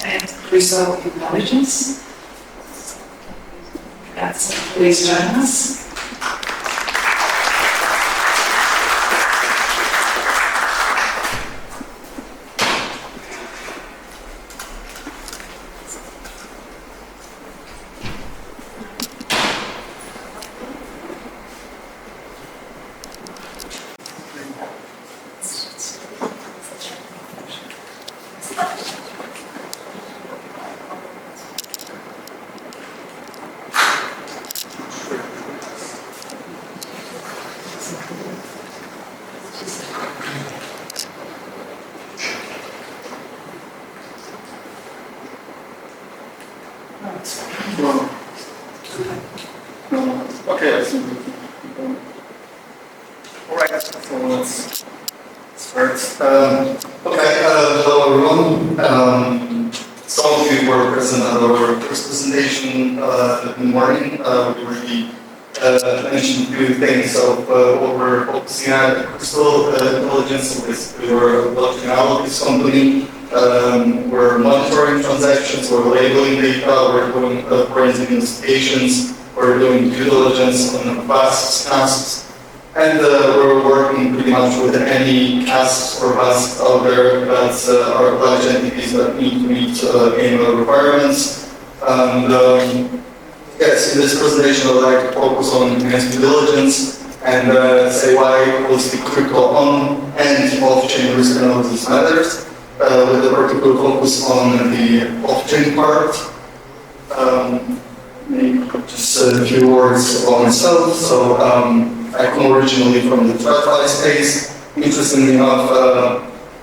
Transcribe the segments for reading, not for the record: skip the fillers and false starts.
and Crystal Intelligence. Please join us. Okay, all right, so let's start. Hello everyone. Some of you were present at our first presentation in the morning. We already mentioned a few things of what we're focusing at Crystal Intelligence. We're a blockchain analytics company. We're monitoring transactions, we're labeling data, we're doing forensic investigations, we're doing due diligence on CASPs, and we're working pretty much with any CASPs or VASPs out there that are large entities that need to meet AML requirements. And yes, in this presentation I'd like to focus on enhanced due diligence and say why holistic crypto on and off-chain risk analysis matters. With a particular focus on the off-chain part. Maybe just a few words about myself. So I come originally from the TradFi space. Interestingly enough,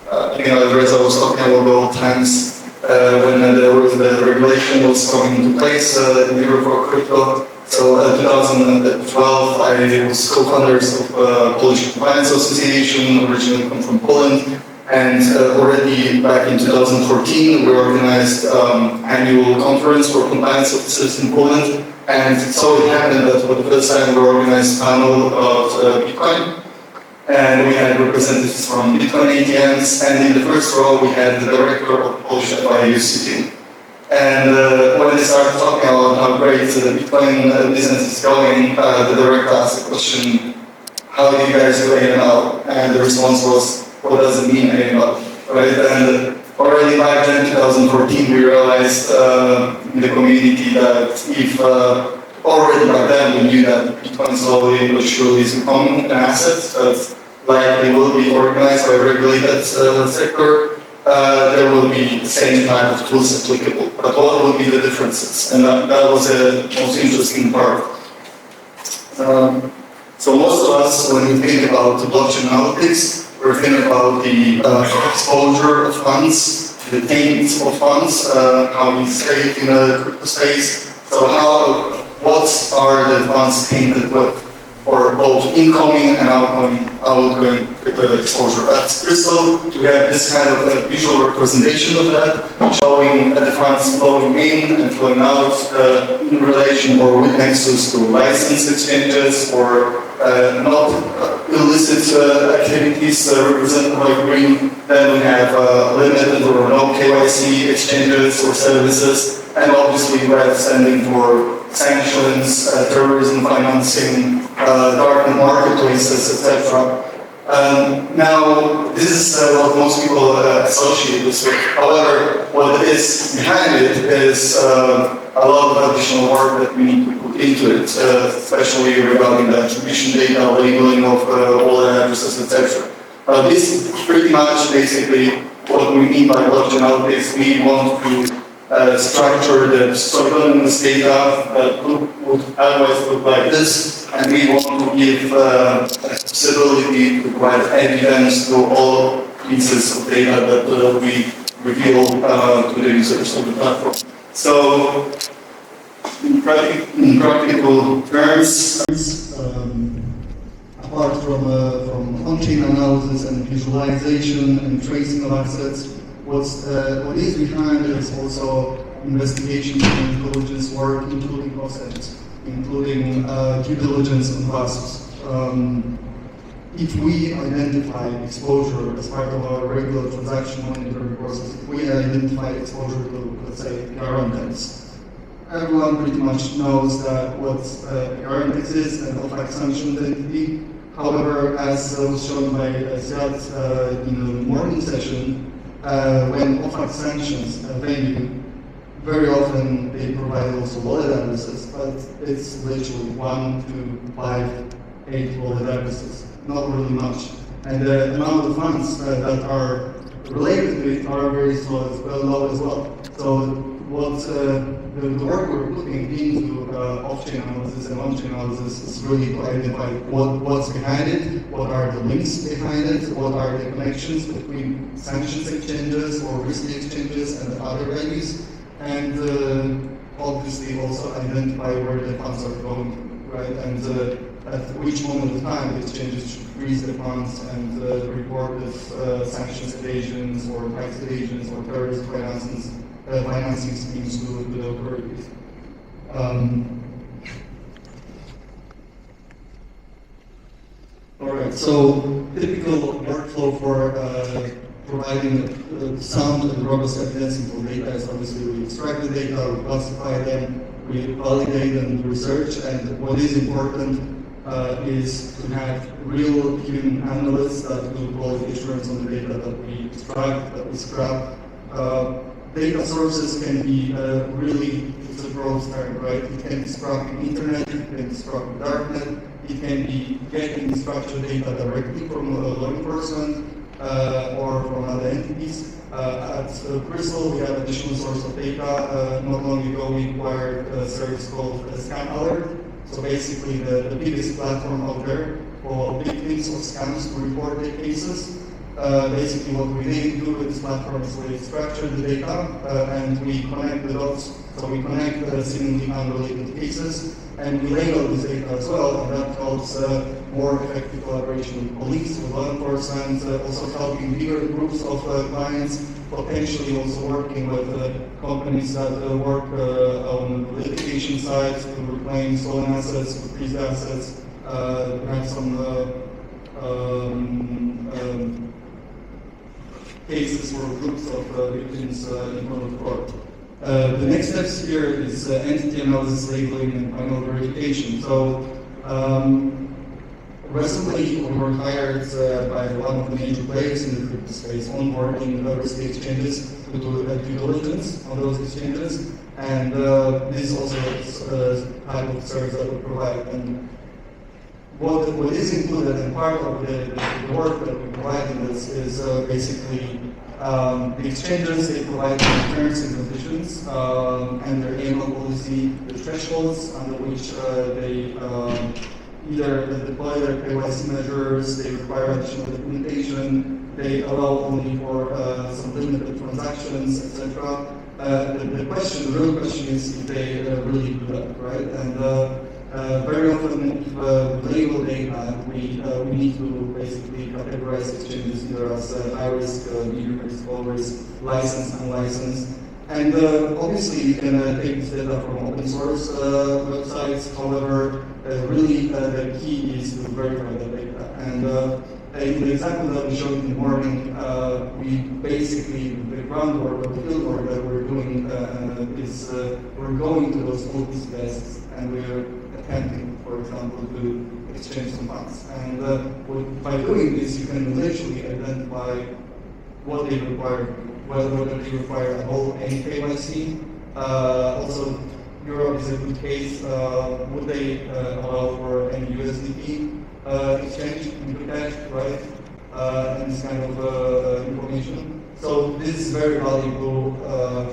as I was talking about the old times when the regulation was coming into place in Europe for crypto. So 2012, I was co-founders of Polish Compliance Association, originally come from Poland. And already back in 2014, we organized annual conference for compliance officers in Poland. And so it happened that for the first time we organized a panel about Bitcoin. And we had representatives from Bitcoin ATMs. And in the first row, we had the director of Polish FIU sitting. And when they started talking about how great the Bitcoin business is going, the director asked the question, how do you guys do AML? And the response was, what does it mean AML, right? And already back then, 2014, we realized in the community that if already back then we knew that Bitcoin slowly but surely is becoming an asset that likely will be organized by a regulated sector, there will be the same type of tools applicable. But what will be the differences? And that was the most interesting part. So most of us, when we think about blockchain analytics, we're thinking about the exposure of funds, the payments of funds, how we trade in the crypto space. So what are the funds painted with, for both incoming and outgoing crypto exposure? At Crystal, we have this kind of a visual representation of that, showing the funds flowing in and flowing out in relation or with nexus to license exchanges or not illicit activities represented by green. Then we have limited or no KYC exchanges or services, and obviously red standing for sanctions, terrorism financing, dark marketplaces, etc. Now, this is what most people associate this with. However, what is behind it is a lot of additional work that we need to put into it, especially regarding the attribution data, labeling of wallet addresses, etc. This is pretty much basically what we mean by blockchain analytics. We want to structure the pseudonymous data that would otherwise look like this, and we want to give possibility to provide evidence to all pieces of data that we reveal to the users of the platform. So, in practical terms, apart from on-chain analysis and visualization and tracing of assets, what is behind is also investigation and intelligence work, including consent, including due diligence and CASPs. if we identify exposure as part of our regular transaction monitoring process, if we identify exposure to, let's say, ARR index, everyone pretty much knows that what ARR index is and OFAC sanctioned entity. However, as was shown by Jacek in the morning session, when OFAC sanctions a venue, very often they provide also wallet addresses, but it's literally 1, 2, 5, 8 wallet addresses, not really much. And the amount of funds that are related to it are very low as well. So what the work we're putting into off-chain analysis and on-chain analysis is really to identify what's behind it, what are the links behind it, what are the connections between sanctions exchanges or risky exchanges and other venues, and obviously also identify where the funds are going, right? And at which moment of time the exchanges should freeze the funds and report if sanctions evasions or tax evasions or terrorist financing schemes to the authorities. All right, so typical workflow for providing sound and robust evidence for data is obviously we extract the data, we classify them, we validate and research, and what is important is to have real human analysts that do quality assurance on the data that we extract, that we scrap. Data sources can be really, it's a broad term, right? It can be scrapped in internet, it can be scrapped in darknet, it can be getting structured data directly from law enforcement or from other entities. At Crystal, we have additional source of data. Not long ago, we acquired a service called ScanAlert. So basically, the biggest platform out there for victims of scams to report their cases. Basically, what we do with this platform is we structure the data and we connect the dots. So we connect seemingly unrelated cases and we label this data as well, and that helps more effective collaboration with police, with law enforcement, also helping bigger groups of clients, potentially also working with companies that work on the litigation side to reclaim stolen assets, to freeze assets, have some cases or groups of victims in front of court. The next steps here is entity analysis, labeling, and final verification. So recently we were hired by one of the major players in the crypto space, onboarding risky exchanges to do due diligence on those exchanges, and this is also a type of service that we provide. And what is included and part of the work that we provide in this is basically the exchanges, they provide their terms and conditions and their AML policy, the thresholds under which they either deploy their KYC measures, they require additional documentation, they allow only for some limited transactions, etc. The real question is if they really do that, right? And very often, if we label data, we need to basically categorize exchanges either as high risk, medium risk, low risk, licensed, unlicensed. And obviously, you can take this data from open source websites. However, really the key is to verify the data. And in the example that we showed in the morning, we basically, the groundwork or the fieldwork that we're doing is we're going to those OTC desks and we're attempting, for example, to exchange some funds. And by doing this, you can literally identify what they require, whether they require a whole any KYC. Also, Europe is a good case. Would they allow for any USDT exchange into cash, right? And this kind of information. So this is very valuable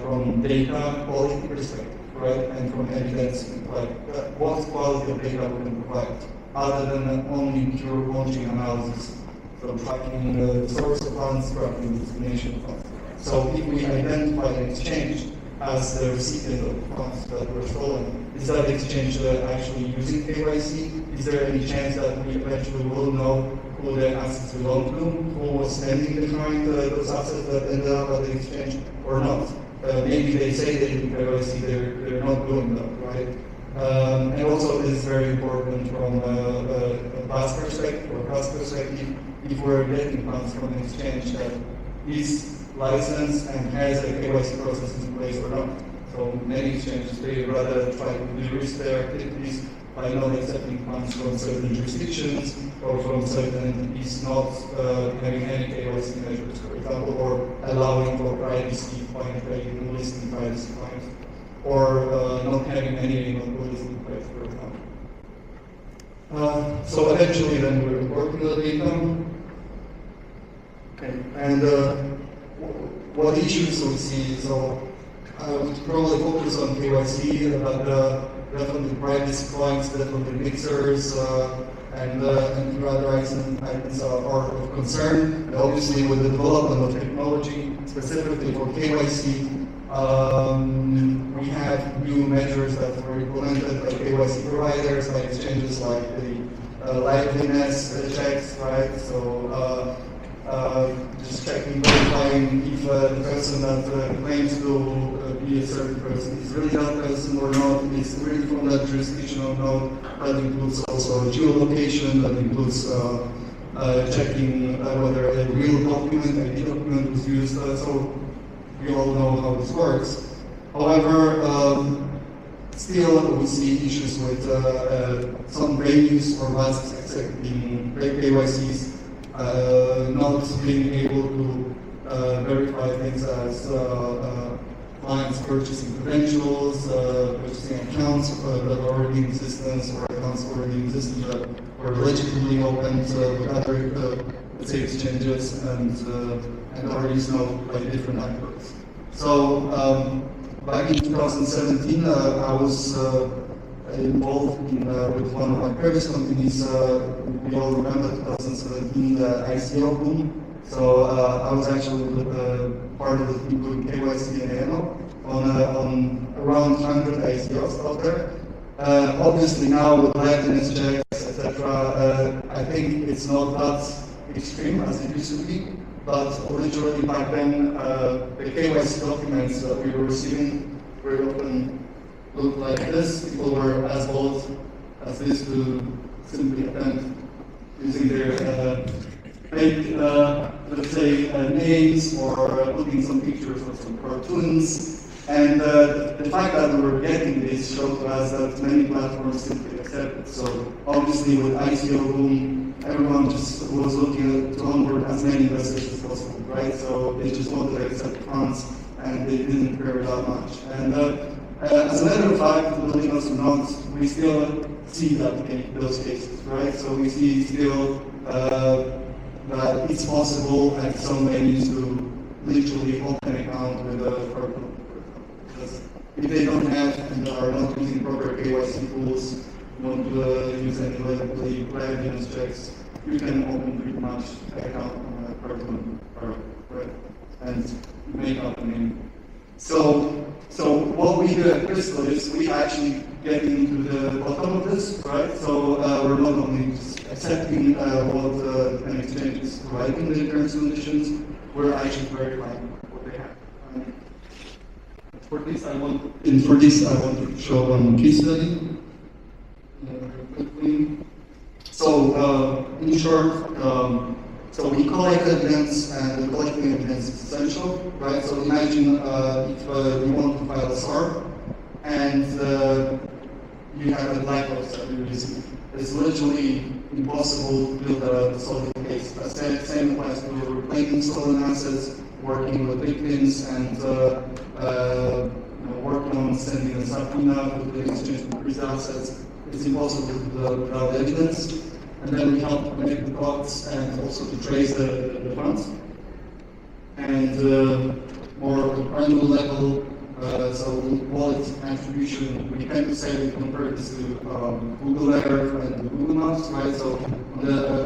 from data quality perspective, right? And from evidence, like what quality of data we can provide, other than only pure on-chain analysis. So tracking the source of funds, tracking the destination of funds. So if we identify an exchange as the recipient of the funds that were stolen, is that exchange actually using KYC? Is there any chance that we eventually will know who the assets belong to, who was standing behind those assets that ended up at the exchange or not? Maybe they say they do KYC, they're not doing that, right? And also this is very important from a class perspective or cost perspective. If we're getting funds from an exchange that is licensed and has a KYC process in place or not. So many exchanges, they rather try to de-risk their activities by not accepting funds from certain jurisdictions or from certain entities not having any KYC measures, for example, or allowing for privacy fine trading, listing privacy fines, or not having any listing place, for example. So eventually then we're reporting the data. Okay. And what issues we see, so I would probably focus on KYC, but definitely privacy points, definitely mixers, and other items are of concern. And obviously, with the development of technology, specifically for KYC, we have new measures that were implemented by KYC providers, like exchanges like the liveliness checks, right? So just checking, verifying if the person that claims to be a certain person is really that person or not, is really from that jurisdiction or not. That includes also geolocation, that includes checking whether a real document, ID document was used. So we all know how this works. However, still we see issues with some venues or masks accepting KYCs. Not being able to verify things as clients purchasing credentials, purchasing accounts that are already in existence, or accounts already in existence that were legitimately opened with other, let's say, exchanges and are used now by different actors. So back in 2017, I was involved in, with one of my previous companies. We all remember 2017, the ICO boom. So I was actually part of the team doing KYC and AML on around 100 ICOs out there. Obviously now with liveness checks, etc., I think it's not that extreme as it used to be. But literally back then, the KYC documents that we were receiving very often looked like this. People were as bold as this to simply attempt using their fake, let's say, names or putting some pictures of some cartoons. And the fact that we were getting this showed to us that many platforms simply accepted. So obviously with ICO boom, everyone just was looking to onboard as many investors as possible, right? So they just wanted to accept funds and they didn't care that much. And as a matter of fact, believe us or not, we still see those cases, right? So we see still that it's possible at some venues to literally open an account with a firm. Because if they don't have and are not using proper KYC tools, don't use any liveness checks, you can open pretty much an account on a person, right? And make up a name. So what we do at Crystal is we actually get into the bottom of this, right? So we're not only just accepting what an exchange is providing the terms and conditions, we're actually verifying what they have. For this I want to show one case study. Quickly. So in short, so we collect evidence, and collecting evidence is essential, right? So imagine if you want to file a SAR, and you have a black box that you're using. It's literally impossible to build a solid case. The same applies to reclaiming stolen assets, working with victims, and working on sending a subpoena to the exchange to freeze assets. It's impossible to do without evidence. And then we help to connect the dots and also to trace the funds. And more at the granular level, so wallet attribution, we tend to say we compare this to Google Earth and Google Maps, right? So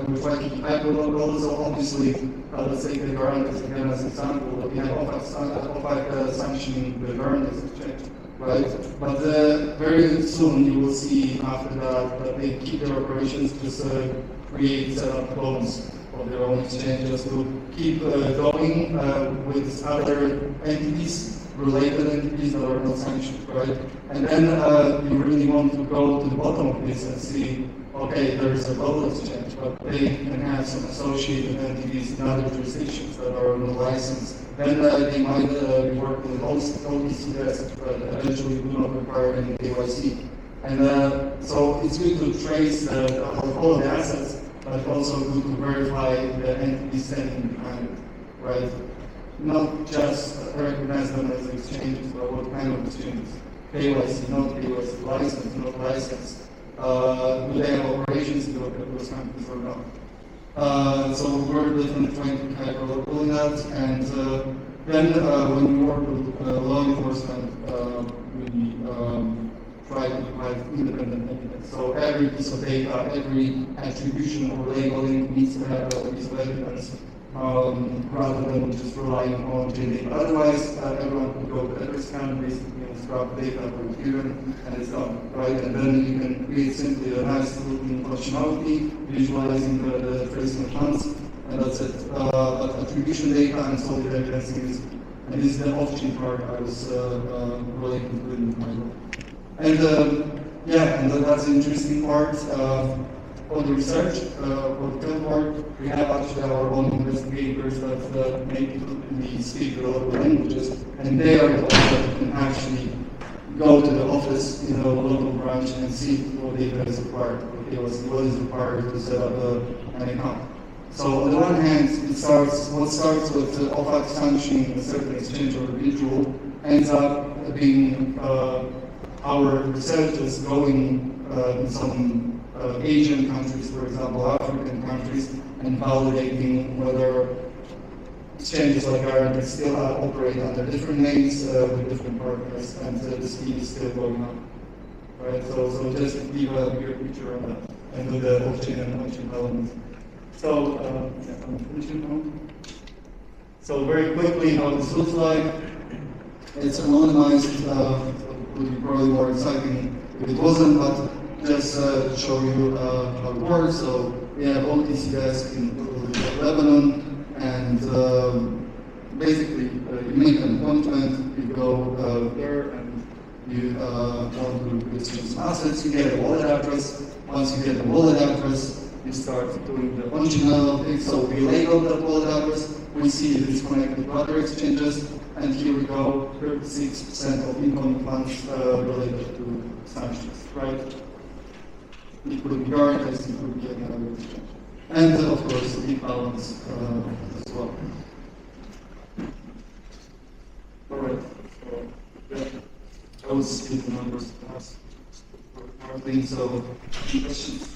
we try to keep track of those. So obviously, let's take the guarantees again as an example. We have OFAC sanctioning the guarantees exchange, right? But very soon you will see after that they keep their operations just create clones of their own exchanges to keep going with other entities related entities that are not sanctioned, right? And then you really want to go to the bottom of this and see, okay, there's a global exchange, but they can have some associated entities in other jurisdictions that are on the license. Then they might be working with OTCs that eventually do not require any KYC. And so it's good to trace all of the assets, but also good to verify the entities standing behind it, right? Not just recognize them as exchanges, but what kind of exchanges? KYC, not KYC, license, not license. Do they have operations in those countries or not? So we're definitely trying to tackle all that, and then when we work with law enforcement, we try to provide independent evidence. So every piece of data, every attribution or labeling needs to have a piece of evidence, rather than just relying on data. Otherwise, everyone can go to every scan, basically, and scrap data for given, and it's done, right? And then you can create simply a nice looking functionality, visualizing the tracing of funds, and that's it. But attribution data and solid evidence is, and this is the off-chain part I was relating to in my book. And yeah, and that's the interesting part. For the research, for the fieldwork, we have actually our own investigators that maybe speak a lot of languages, and they are the ones that can actually go to the office in the local branch and see what data is required, what is required to set up an account. So on the one hand, what starts with OFAC sanctioning a certain exchange or individual ends up being our researchers going in some Asian countries, for example, African countries, and validating whether exchanges like ours still operate under different names with different partners, and the scheme is still going on. Right? So just to give a bigger picture on that, and do the off-chain and on-chain elements. So, I'm finishing now. So very quickly, how this looks like. It's anonymized. It would be probably more exciting if it wasn't, but just to show you how it works. So we have OTC desk in Lebanon, and basically you make an appointment, you go there, and you want to exchange some assets. You get a wallet address. Once you get the wallet address, you start doing the functional thing. So we label that wallet address. We see it is connected to other exchanges, and here we go. 36% of incoming funds related to sanctions, right? It could be guarantees, it could be another exchange. And of course, the balance as well. Alright, so yeah, I was speaking numbers last. So, questions?